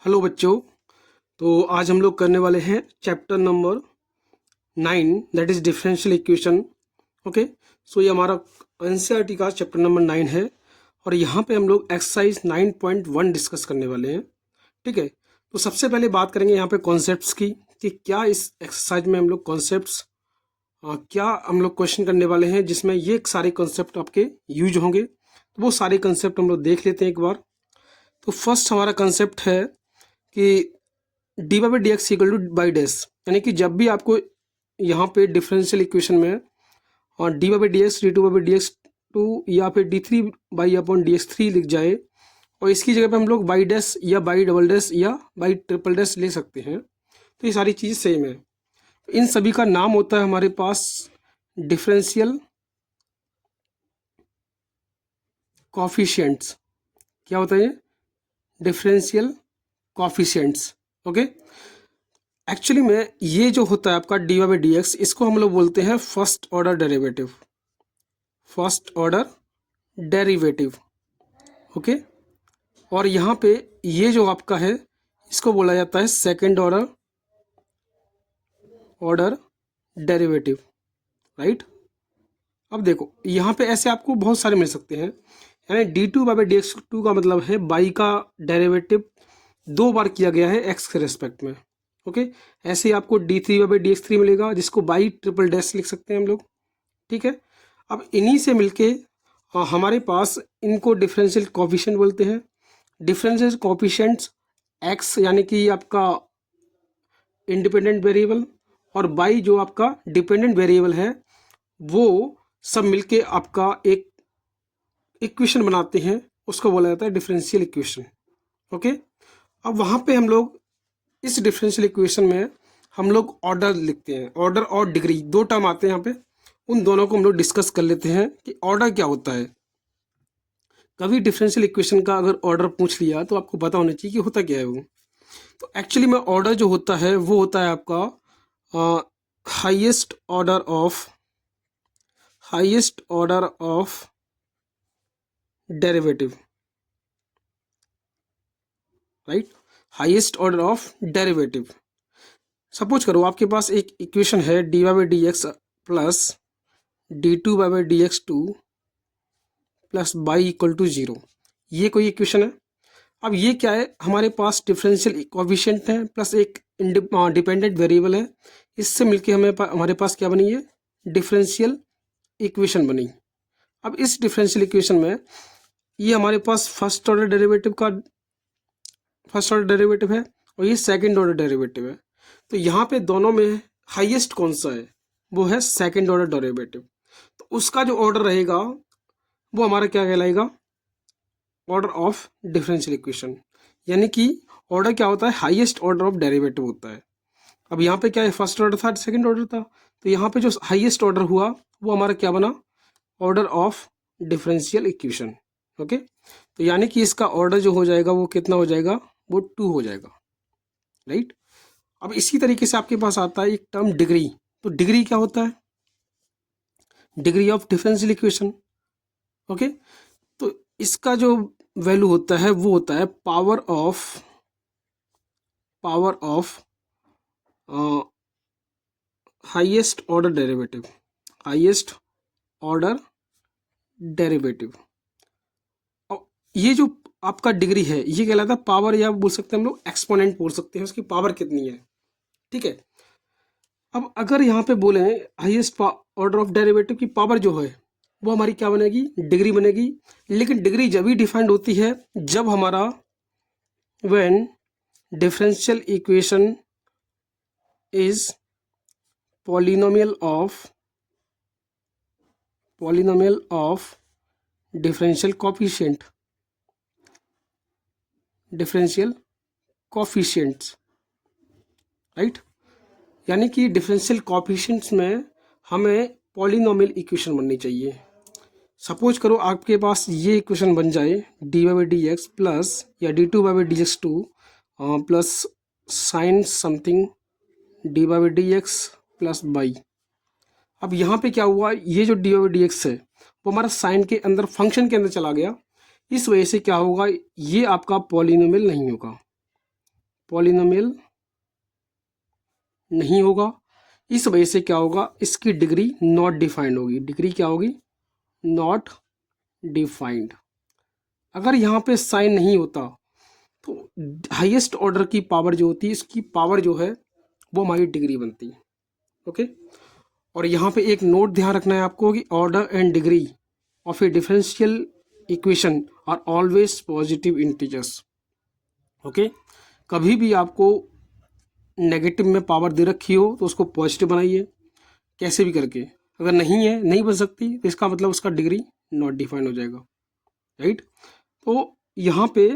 Hello बच्चों। तो आज हम लोग करने वाले हैं chapter number 9 that is differential equation. Okay, so ये हमारा एनसीईआरटी का चैप्टर नंबर 9 है और यहाँ पे हम लोग एक्सरसाइज 9.1 डिस्कस करने वाले हैं। ठीक है, तो सबसे पहले बात करेंगे यहाँ पे कॉन्सेप्ट्स की कि क्या इस एक्सरसाइज में हम लोग कॉन्सेप्ट्स क्या हम लोग क्वेश्चन करने वाले हैं जिसमें ये सारे कॉन्सेप्ट आपके यूज होंगे। तो वो सारे कॉन्सेप्ट हम लोग देख लेते हैं एक बार। तो फर्स्ट हमारा कंसेप्ट है कि D by D x equal two by dash, यानी कि जब भी आपको यहाँ पे डिफरेंशियल इक्वेशन में और D by D X D two by D x two या फिर D three Y upon D X three लिख जाए और इसकी जगह पे हम लोग बाई डैश या बाई डबल डैश या बाई ट्रिपल डैश ले सकते हैं। तो ये सारी चीज़ सेम है। इन सभी का नाम होता है हमारे पास डिफरेंशियल कॉफिशिएंट्स। क्या होता है ये? Differential coefficients. ओके, एक्चुअली में ये जो होता है आपका D Y by D X, इसको हम लोग बोलते हैं first order derivative. First order derivative. Okay, और यहाँ पे ये जो आपका है इसको बोला जाता है सेकंड ऑर्डर डेरिवेटिव। राइट, अब देखो यहाँ पे ऐसे आपको बहुत सारे मिल सकते हैं। यानी D two by D x two का मतलब है बाई का डेरिवेटिव दो बार किया गया है एक्स के रेस्पेक्ट में। ओके, ऐसे ही आपको D three by D X three मिलेगा जिसको बाई ट्रिपल डैश लिख सकते हैं हम लोग। ठीक है, अब इन्हीं से मिलके हमारे पास इनको डिफरेंशियल कोफिशिएंट बोलते हैं। डिफरेंशियल कोफिशिएंट्स एक्स यानी कि आपका इंडिपेंडेंट वेरिएबल और बाई जो आपका डिपेंडेंट वेरिएबल है वो सब मिलके आपका एक इक्वेशन बनाते हैं, उसको बोला जाता है डिफरेंशियल इक्वेशन। ओके, अब वहाँ पे हम लोग इस डिफरेंशियल इक्वेशन में हम लोग ऑर्डर लिखते हैं। ऑर्डर और डिग्री दो टर्म आते हैं यहाँ पे, उन दोनों को हम लोग डिस्कस कर लेते हैं कि ऑर्डर क्या होता है। कभी डिफरेंशियल इक्वेशन का अगर ऑर्डर पूछ लिया तो आपको पता होना चाहिए कि होता क्या है वो। तो एक्चुअली में ऑर्डर जो होता है वो होता है आपका highest order of derivative. Right, highest order of derivative. Suppose करो आपके पास एक इक्वेशन है D Y by D x plus D two by D x two plus by equal to zero. ये कोई इक्वेशन है। अब ये क्या है, हमारे पास डिफरेंशियल कोएफिशिएंट है प्लस एक डिपेंडेंट वेरिएबल है। इससे मिलके हमारे पास क्या बनी है? डिफरेंशियल इक्वेशन बनी। अब इस डिफरेंशियल इक्वेशन में ये हमारे पास फर्स्ट ऑर्डर डेरिवेटिव है और ये सेकंड ऑर्डर डेरिवेटिव है। तो यहाँ पे दोनों में हाईएस्ट कौन सा है? वो है सेकंड ऑर्डर डेरिवेटिव। तो उसका जो ऑर्डर रहेगा वो हमारा क्या कहलाएगा? Order of differential equation. यानी कि ऑर्डर क्या होता है? हाईएस्ट ऑर्डर ऑफ डेरिवेटिव होता है। अब यहाँ पे क्या है? फर्स्ट ऑर्डर था, सेकंड ऑर्डर था, तो यहाँ पे जो हाईएस्ट ऑर्डर हुआ वो हमारा क्या बना? Order of differential equation. Okay, तो यानी कि इसका ऑर्डर जो हो जाएगा वो कितना हो जाएगा? वो 2 हो जाएगा। राइट, अब इसी तरीके से आपके पास आता है एक टर्म डिग्री। तो डिग्री क्या होता है? Degree of differential equation. Okay, तो इसका जो वैल्यू होता है वो होता है power of highest order derivative. और ये जो आपका डिग्री है ये कहलाता है पावर, या बोल सकते हैं हम लोग एक्सपोनेंट बोल सकते हैं, उसकी पावर कितनी है। ठीक है, अब अगर यहाँ पे बोले हाईएस्ट ऑर्डर ऑफ डेरिवेटिव की पावर जो है वो हमारी क्या बनेगी? डिग्री बनेगी। लेकिन डिग्री जब ही डिफाइंड होती है जब हमारा when differential equation is polynomial of differential coefficients. Right, यानी कि डिफरेंशियल कोफिशिएंट्स में हमें पॉलिनोमियल इक्वेशन बननी चाहिए। सपोज करो आपके पास ये इक्वेशन बन जाए d Y by D x plus या d two by D x two plus sine something d by D x plus y. अब यहाँ पे क्या हुआ? ये जो डी बाई डी एक्स है वो हमारा साइन के अंदर फंक्शन के अंदर चला गया। इस वजह से क्या होगा? ये आपका पॉलिनोमियल नहीं होगा। पॉलिनोमियल नहीं होगा। इस वजह से क्या होगा, इसकी डिग्री नॉट डिफाइंड होगी। डिग्री क्या होगी, नॉट डिफाइंड। अगर यहाँ पे साइन नहीं होता तो हाईएस्ट ऑर्डर की पावर जो होती है, इसकी पावर जो है वो हमारी डिग्री बनती है। ओके, और यहाँ पे एक नोट ध्यान रखना है आपको कि order and degree of a differential equation are always positive integers. Okay, कभी भी आपको नेगेटिव में पावर दे रखी हो तो उसको पॉजिटिव बनाइए कैसे भी करके। अगर नहीं है, नहीं बन सकती, तो इसका मतलब उसका डिग्री नॉट डिफाइंड हो जाएगा। राइट, तो यहाँ पे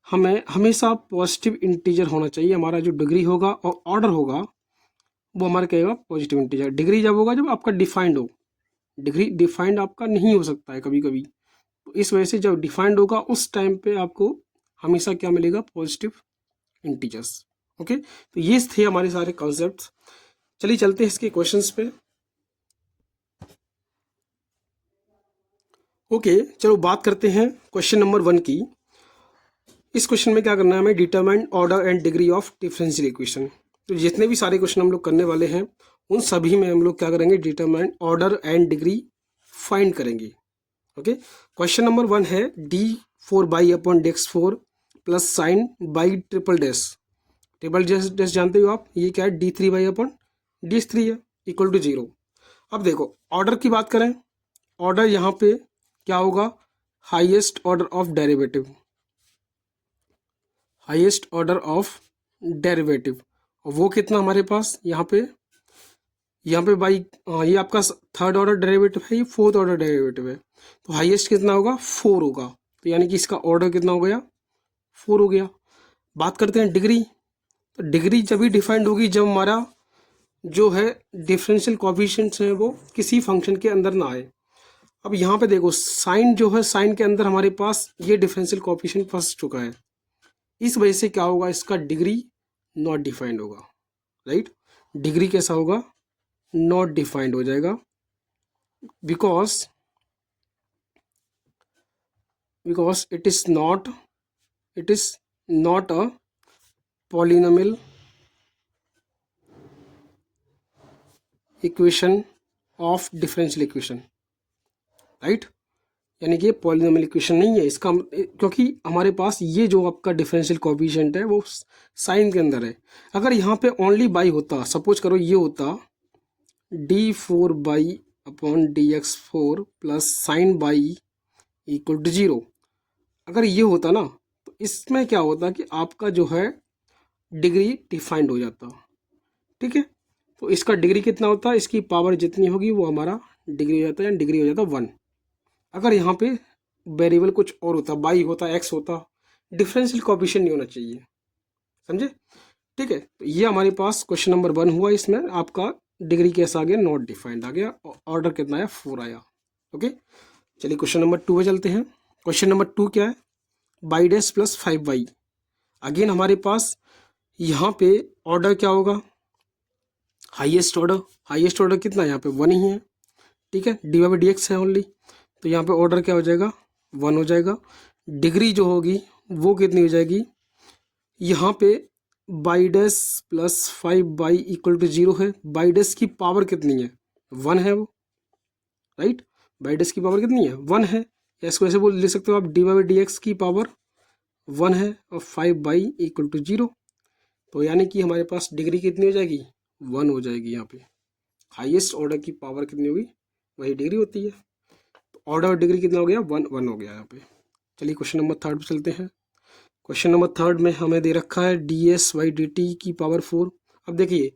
हमें हमेशा पॉजिटिव इंटीजर होना चाहिए। हमारा जो डिग्री होगा और ऑर्डर होगा वो हमारा कहेगा पॉजिटिव इंटीजर। डिग्री जब होगा जब आपका डिफाइंड हो। डिग्री डिफाइंड आपका नहीं हो सकता है कभी कभी, तो इस वजह से जब डिफाइंड होगा उस टाइम पे आपको हमेशा क्या मिलेगा, पॉजिटिव इंटीजर्स। ओके, तो ये थे हमारे सारे कॉन्सेप्ट। चलिए चलते हैं इसके क्वेश्चंस पे। ओके, चलो बात करते हैं क्वेश्चन नंबर 1 की। इस क्वेश्चन में क्या करना है हमें, determine order and degree of differential equation. तो जितने भी सारे क्वेश्चन हम लोग करने वाले हैं उन सभी में हम लोग क्या करेंगे, determine order and degree find करेंगे। ओके, क्वेश्चन नंबर 1 है d4/dx4 plus sine by triple dash. Triple dash जानते हो आप, ये क्या है, d3/dx3 है, इक्वल टू 0। अब देखो ऑर्डर की बात करें, ऑर्डर यहाँ पे क्या होगा, highest order of derivative, highest order of derivative. और वो कितना हमारे पास यहाँ पे बाई, ये आपका थर्ड ऑर्डर डेरिवेटिव है, ये फोर्थ ऑर्डर डेरिवेटिव है, तो हाईएस्ट कितना होगा, 4 होगा। तो यानी कि इसका ऑर्डर कितना हो गया, 4 हो गया। बात करते हैं डिग्री, तो डिग्री जब भी डिफाइंड होगी जब हमारा जो है डिफरेंशियल कोएफिशिएंट्स हैं वो किसी फंक्शन के अंदर ना आए। अब यहाँ पे देखो साइन जो है, साइन के अंदर हमारे पास ये डिफरेंशियल कोएफिशिएंट फंस चुका है। इस वजह से क्या होगा, इसका डिग्री नॉट डिफाइंड होगा। राइट, डिग्री कैसा होगा, नॉट डिफाइंड हो जाएगा, because it is not a polynomial equation of differential equation. Right, यानी कि पॉलिनोमियल इक्वेशन नहीं है इसका, क्योंकि हमारे पास ये जो आपका डिफरेंशियल कोएफिशिएंट है वो साइन के अंदर है। अगर यहाँ पे ओनली बाई होता, सपोज करो ये होता d4/dx4 plus sine Y equal to 0, अगर ये होता ना तो इसमें क्या होता कि आपका जो है डिग्री डिफाइंड हो जाता। ठीक है, तो इसका डिग्री कितना होता, इसकी पावर जितनी होगी वो हमारा डिग्री हो जाता है, डिग्री हो जाता 1। अगर यहाँ पे वेरिएबल कुछ और होता, बाई होता, एक्स होता, डिफरेंशियल कोएफिशिएंट नहीं होना चाहिए, समझे। ठीक है, तो ये हमारे पास क्वेश्चन नंबर 1 हुआ। इसमें आपका डिग्री कैसा आ गया, नॉट डिफाइंड आ गया, ऑर्डर कितना आया, 4 आया। ओके, चलिए क्वेश्चन नंबर 2 पे चलते हैं। क्वेश्चन नंबर 2 क्या है, by dash plus 5y। Again हमारे पास यहाँ पे ऑर्डर क्या होगा, हाईएस्ट ऑर्डर। हाईएस्ट ऑर्डर कितना है यहाँ पे, 1 ही है। ठीक है, d/dx है ओनली, तो यहाँ पे ऑर्डर क्या हो जाएगा, 1 हो जाएगा। डिग्री जो होगी वो कितनी हो जाएगी, यहाँ पे Y dash plus 5y equal to 0 है। बाई डैश की पावर कितनी है, 1 है वो। राइट, बाई डैश की पावर कितनी है, 1 है। या इसको ऐसे बोल लिख सकते हो आप, d/dx की पावर 1 है और 5y इक्वल टू 0। तो यानी कि हमारे पास डिग्री कितनी हो जाएगी, 1 हो जाएगी। यहाँ पे हाईएस्ट ऑर्डर की पावर कितनी होगी, वही डिग्री होती है। तो ऑर्डर और डिग्री कितना हो गया, 1 हो गया यहाँ पे। चलिए क्वेश्चन नंबर 3 पे चलते हैं। क्वेश्चन नंबर 3 में हमें दे रखा है ds/dt की पावर 4। अब देखिए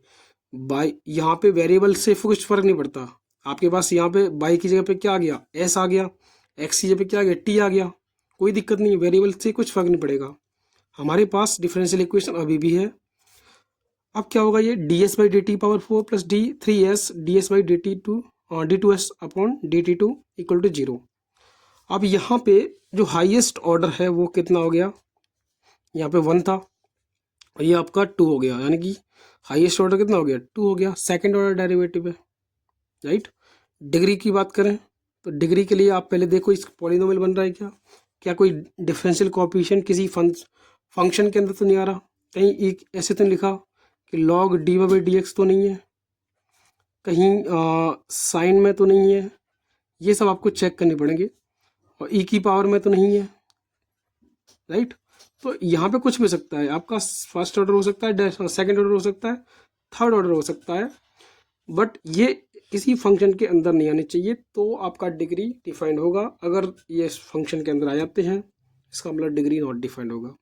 बाई, यहाँ पे वेरिएबल से कुछ फर्क नहीं पड़ता। आपके पास यहाँ पे बाई की जगह पे क्या आ गया, s आ गया, x की जगह पे क्या आ गया, t आ गया, कोई दिक्कत नहीं है, वेरिएबल से कुछ फर्क नहीं पड़ेगा। हमारे पास डिफरेंशियल इक्वेशन अभी भी है। अब क्या होगा, ये ds/dt power 4 plus d3s d2s/dt2 equal to 0। अब यहाँ पे जो हाईएस्ट ऑर्डर है वो कितना हो गया, यहाँ पे 1 था और ये आपका 2 हो गया, यानी कि हाईएस्ट ऑर्डर कितना हो गया, 2 हो गया, सेकंड ऑर्डर डेरिवेटिव है। राइट, डिग्री की बात करें तो डिग्री के लिए आप पहले देखो इस पॉलिनोमियल बन रहा है क्या, क्या कोई डिफरेंशियल कोएफिशिएंट किसी फंक्शन के अंदर तो नहीं आ रहा। कहीं एक ऐसे तो नहीं लिखा कि log dy by D x तो नहीं है, कहीं साइन में तो नहीं है, ये सब आपको चेक करने पड़ेंगे। और ई की पावर में तो नहीं है, राइट। तो यहाँ पे कुछ भी हो सकता है, आपका फर्स्ट ऑर्डर हो सकता है, सेकंड ऑर्डर हो सकता है, थर्ड ऑर्डर हो सकता है, बट ये किसी फंक्शन के अंदर नहीं आने चाहिए, तो आपका डिग्री डिफाइंड होगा। अगर ये फंक्शन के अंदर आ जाते हैं, इसका मतलब डिग्री नॉट डिफाइंड होगा।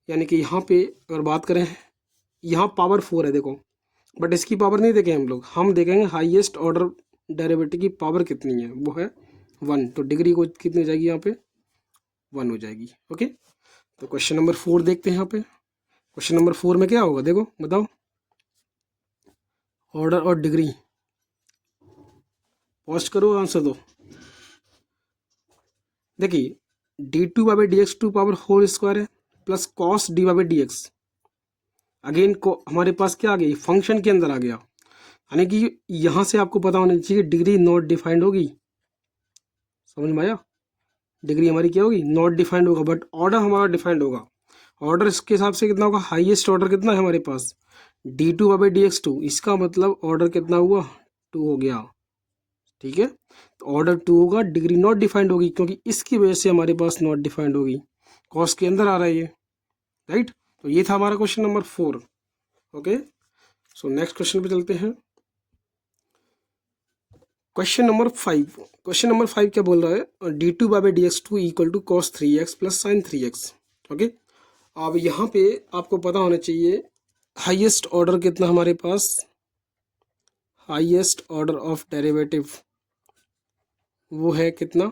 यानी कि यहाँ पे अगर बात करें, यहाँ पावर 4 है देखो, बट इसकी पावर नहीं देखें हम देखेंगे हाईएस्ट ऑर्डर डेरिवेटिव की पावर कितनी है, वो है 1। तो डिग्री को कितनी हो जाएगी यहाँ पे, 1 हो जाएगी। ओके, तो क्वेश्चन नंबर 4 देखते हैं। यहाँ पे क्वेश्चन नंबर 4 में क्या होगा, देखो बताओ, ऑर्डर और डिग्री, पॉज करो आंसर दो। देखिए d two by D x two power whole square है plus cos d by D x, again को हमारे पास क्या आ गई, फंक्शन के अंदर आ गया। यानी कि यहाँ से आपको पता होना चाहिए डिग्री नॉट डिफाइंड होगी, समझ में आया। डिग्री हमारी क्या होगी, नॉट डिफाइंड होगा, बट ऑर्डर हमारा डिफाइंड होगा। ऑर्डर इसके हिसाब से कितना होगा, हाईएस्ट ऑर्डर कितना है हमारे पास, d two by D x two, इसका मतलब ऑर्डर कितना हुआ, 2 हो गया। ठीक है, तो ऑर्डर 2 होगा, डिग्री नॉट डिफाइंड होगी, क्योंकि इसकी वजह से हमारे पास नॉट डिफाइंड होगी, कॉस्ट के अंदर आ रहा है ये, राइट। तो ये था हमारा question number 4। Okay, so next question पे चलते हैं। Question number 5। क्वेश्चन नंबर 5 क्या बोल रहा है, D two by D x two equal to cos 3x plus sine 3x। Okay, अब यहाँ पे आपको पता होना चाहिए हाईएस्ट ऑर्डर कितना हमारे पास, हाईएस्ट ऑर्डर ऑफ डेरिवेटिव वो है कितना,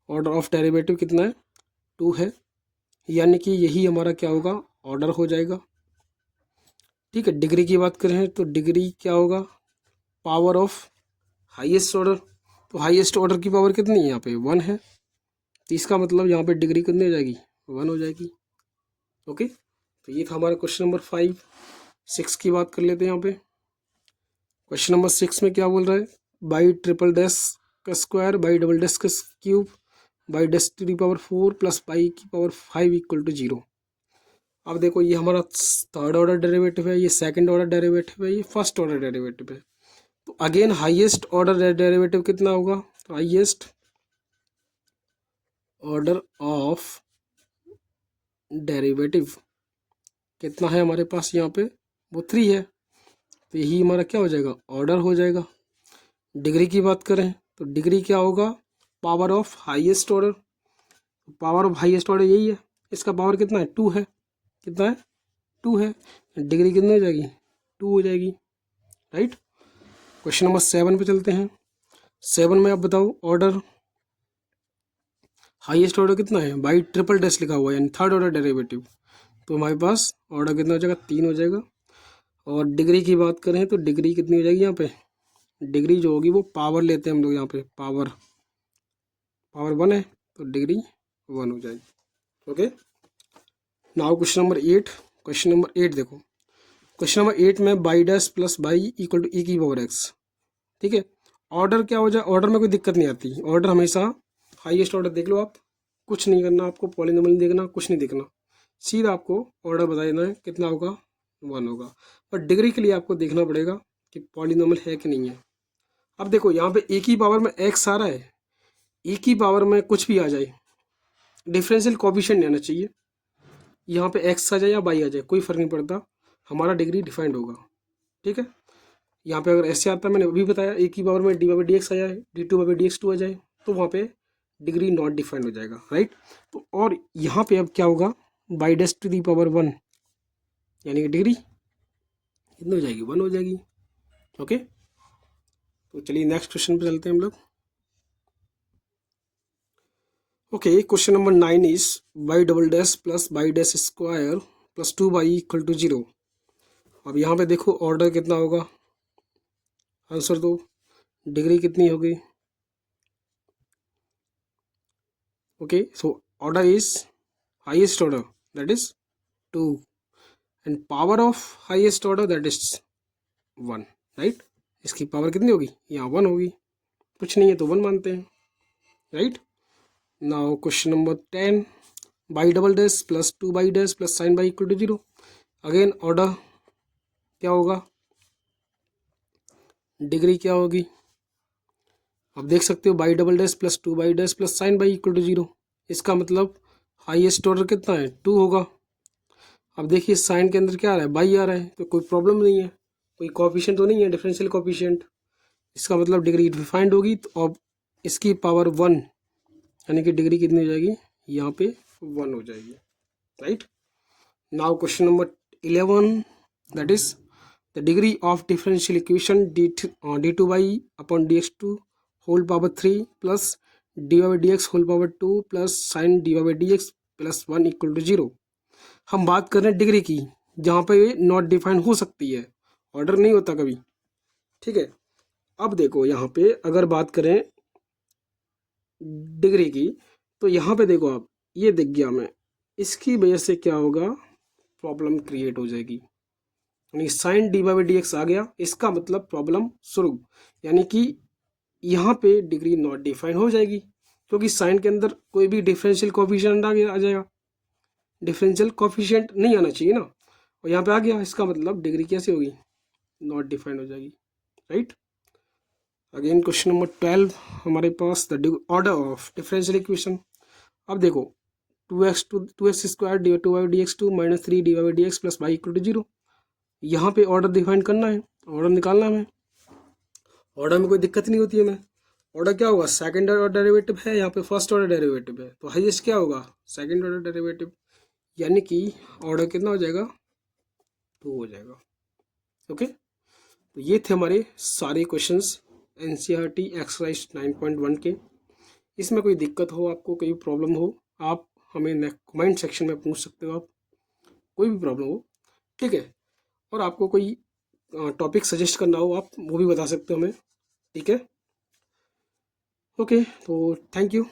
ऑर्डर ऑफ डेरिवेटिव कितना है, 2 है। यानी कि यही हमारा क्या होगा, ऑर्डर हो जाएगा। ठीक है, डिग्री की बात करें तो डिग्री क्या होगा, पावर ऑफ हाईएस्ट ऑर्डर। तो हाईएस्ट ऑर्डर की पावर कितनी है, यहाँ पे 1 है, तो इसका मतलब यहाँ पे डिग्री कितनी हो जाएगी, 1 हो जाएगी। ओके, तो ये था हमारा क्वेश्चन नंबर 5। 6 की बात कर लेते हैं। यहाँ पे क्वेश्चन नंबर 6 में क्या बोल रहा है, बाई ट्रिपल डैश का स्क्वायर बाई डबल डैश का cube Y dash to the power 4 plus Y की पावर 5 इक्वल टू 0। अब देखो ये हमारा थर्ड ऑर्डर डेरिवेटिव है, ये सेकंड ऑर्डर डेरिवेटिव है, ये फर्स्ट ऑर्डर डेरिवेटिव है। तो अगेन हाईएस्ट ऑर्डर डेरिवेटिव कितना होगा, तो हाईएस्ट ऑर्डर ऑफ डेरिवेटिव कितना है हमारे पास यहाँ पे, वो 3 है। तो यही हमारा क्या हो जाएगा, ऑर्डर हो जाएगा। डिग्री की बात करें तो डिग्री क्या होगा, power of highest order. Power of highest order यही है, इसका पावर कितना है, 2 है। कितना है, 2 है। डिग्री कितनी हो जाएगी, 2 हो जाएगी, राइट। क्वेश्चन नंबर 7 पे चलते हैं। 7 में आप बताओ, ऑर्डर हाईएस्ट ऑर्डर कितना है, बाई ट्रिपल डैश लिखा हुआ है, यानी थर्ड ऑर्डर डेरिवेटिव। तो हमारे पास ऑर्डर कितना हो जाएगा, 3 हो जाएगा। और डिग्री की बात करें तो डिग्री कितनी हो जाएगी, यहाँ पे डिग्री जो होगी वो पावर लेते हैं हम लोग, यहाँ पे पावर 1 है, तो डिग्री 1 हो जाएगी। Okay, now question number 8। Question number 8 देखो, क्वेश्चन नंबर 8 में y dash plus by equal to e की पावर एक्स। ठीक है, ऑर्डर क्या हो जाए, ऑर्डर में कोई दिक्कत नहीं आती, ऑर्डर हमेशा हाईएस्ट ऑर्डर देख लो आप, कुछ नहीं करना आपको, पॉलिनोमियल नहीं देखना, कुछ नहीं देखना, सीधा आपको ऑर्डर बता देना है कितना होगा, 1 होगा। पर डिग्री के लिए आपको देखना पड़ेगा कि पॉलिनोमियल है कि नहीं है। अब देखो यहाँ पे एक ही पावर में एक्स आ रहा है, एक ही पावर में कुछ भी आ जाए, डिफरेंशियल कोएफिशिएंट नहीं आना चाहिए। यहाँ पे एक्स आ जाए या वाई आ जाए, कोई फर्क नहीं पड़ता, हमारा डिग्री डिफाइंड होगा। ठीक है, यहाँ पे अगर ऐसे आता, मैंने अभी बताया एक ही पावर में डी बाई डी एक्स आ जाए, d two by D x two आ जाए, तो वहाँ पे डिग्री नॉट डिफाइंड हो जाएगा, राइट। तो और यहाँ पे अब क्या होगा, Y dash to the power 1, यानी कि डिग्री कितनी हो जाएगी, 1 हो जाएगी। ओके, तो चलिए नेक्स्ट क्वेश्चन पे चलते हैं हम लोग। Okay, question number 9 is Y double dash plus Y dash square plus 2 Y equal to 0। अब यहाँ पे देखो ऑर्डर कितना होगा, आंसर दो, डिग्री कितनी होगी। Okay, so order is highest order that is 2 and power of highest order that is 1, right. इसकी पावर कितनी होगी, यहाँ 1 होगी, कुछ नहीं है तो 1 मानते हैं, right. Now question number 10, Y double dash plus 2 Y dash plus sine Y equal to 0। Again order क्या होगा, डिग्री क्या होगी, अब देख सकते हो Y double dash plus 2 Y dash plus sine Y equal to 0। इसका मतलब हाईएस्ट ऑर्डर कितना है, 2 होगा। अब देखिए साइन के अंदर क्या आ रहा है, बाई आ रहा है, तो कोई प्रॉब्लम नहीं है, कोई कोफिशिएंट तो नहीं है, डिफरेंशियल कोफिशिएंट। इसका मतलब डिग्री डिफाइंड होगी, तो अब इसकी पावर 1 यानी कि डिग्री कितनी हो जाएगी, यहाँ पे 1 हो जाएगी, right. Now question number 11, that is the degree of differential equation d2 Y upon dx2 whole power 3 plus dy by dx whole power 2 plus sine dy by dx plus 1 equal to 0। हम बात कर रहे हैं degree की, जहाँ पे ये not define हो सकती है, ऑर्डर नहीं होता कभी, ठीक है। अब देखो यहाँ पे अगर बात करें डिग्री की, तो यहाँ पे देखो आप, ये दिख गया हमें, इसकी वजह से क्या होगा, प्रॉब्लम क्रिएट हो जाएगी, यानी sine d by D x आ गया, इसका मतलब प्रॉब्लम शुरू, यानी कि यहाँ पे डिग्री नॉट डिफाइन हो जाएगी, क्योंकि साइन के अंदर कोई भी डिफरेंशियल कोफिशिएंट आ जाएगा, डिफरेंशियल कोफिशिएंट नहीं आना चाहिए ना, और यहाँ पे आ गया, इसका मतलब डिग्री कैसे होगी, नॉट डिफाइन हो जाएगी, राइट। अगेन क्वेश्चन नंबर 12 हमारे पास, the order of differential equation. अब देखो 2x square d two by D x two minus 3 d by D x plus y equal to 0। यहाँ पे ऑर्डर डिफाइन करना है, ऑर्डर निकालना है हमें, ऑर्डर में कोई दिक्कत नहीं होती है हमें। ऑर्डर क्या होगा, सेकंड ऑर्डर डेरिवेटिव है, यहाँ पे फर्स्ट ऑर्डर डेरिवेटिव है, तो हाईएस्ट क्या होगा, सेकंड ऑर्डर डेरिवेटिव, यानी कि ऑर्डर कितना हो जाएगा, 2 हो जाएगा, ओके। तो ये थे हमारे सारे क्वेश्चंस एनसीईआरटी एक्सरसाइज 9.1 के। इसमें कोई दिक्कत हो, आपको कोई प्रॉब्लम हो, आप हमें कमेंट सेक्शन में पूछ सकते हो, आप कोई भी प्रॉब्लम हो, ठीक है। और आपको कोई टॉपिक सजेस्ट करना हो, आप वो भी बता सकते हो हमें, ठीक है। ओके, तो थैंक यू।